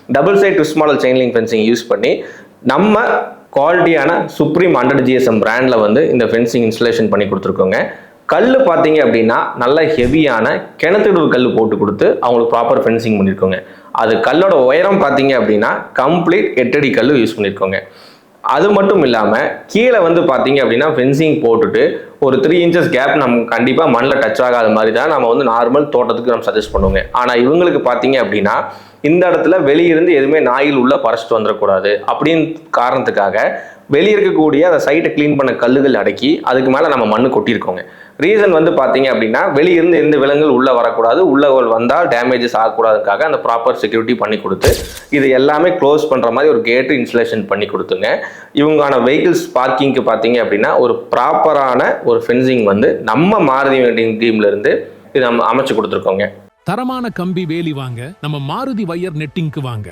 Double side twist model chain link fencing use பண்ணி நம்ம குவாலிட்டியான சுப்ரீம் 100 GSM பிராண்டில் வந்து இந்த ஃபென்சிங் இன்ஸ்டலேஷன் பண்ணி கொடுத்துருக்கோங்க. கல் பார்த்தீங்க அப்படின்னா நல்ல ஹெவியான கிணத்துடூர் கல் போட்டு கொடுத்து அவங்களுக்கு ப்ராப்பர் ஃபென்சிங் பண்ணியிருக்கோங்க. அது கல்லோட உயரம் பார்த்தீங்க அப்படின்னா கம்ப்ளீட் 8 அடி கல் யூஸ் பண்ணியிருக்கோங்க. அது மட்டும் இல்லாமல் கீழே வந்து பார்த்தீங்க அப்படின்னா ஃபென்சிங் போட்டுட்டு ஒரு 3 inches கேப் நம்ம கண்டிப்பாக மண்ணில் டச் ஆகாத மாதிரி தான் நம்ம வந்து நார்மல் தோட்டத்துக்கு நம்ம சஜஸ்ட் பண்ணுவோங்க. ஆனால் இவங்களுக்கு பார்த்தீங்க அப்படின்னா இந்த இடத்துல வெளியிருந்து எதுவுமே நாயில் உள்ள பறச்சிட்டு வந்துடக்கூடாது அப்படின்னு காரணத்துக்காக வெளியே இருக்கக்கூடிய அந்த சைட்டை க்ளீன் பண்ண கல்லுகள் அடக்கி அதுக்கு மேலே நம்ம மண்ணு கொட்டியிருக்கோங்க. ரீசன் வந்து பார்த்தீங்க அப்படின்னா வெளியிருந்து எந்த விலங்குகள் உள்ளே வரக்கூடாது, உள்ளே வந்தால் டேமேஜஸ் ஆகக்கூடாதுக்காக அந்த ப்ராப்பர் செக்யூரிட்டி பண்ணி கொடுத்து இது எல்லாமே க்ளோஸ் பண்ணுற மாதிரி ஒரு கேட்டு இன்ஸ்டலேஷன் பண்ணி கொடுத்துங்க. இவங்கான வெஹிக்கிள்ஸ் பார்க்கிங்க்கு பார்த்தீங்க அப்படின்னா ஒரு ப்ராப்பரான ஒரு ஃபென்சிங் வந்து நம்ம மாருதி வெல்டிங் டீம்லேருந்து இது நம்ம அமைச்சு கொடுத்துருக்கோங்க. தரமான கம்பி வேலி வாங்க நம்ம மாருதி வயர் நெட்டிங்க்கு வாங்க.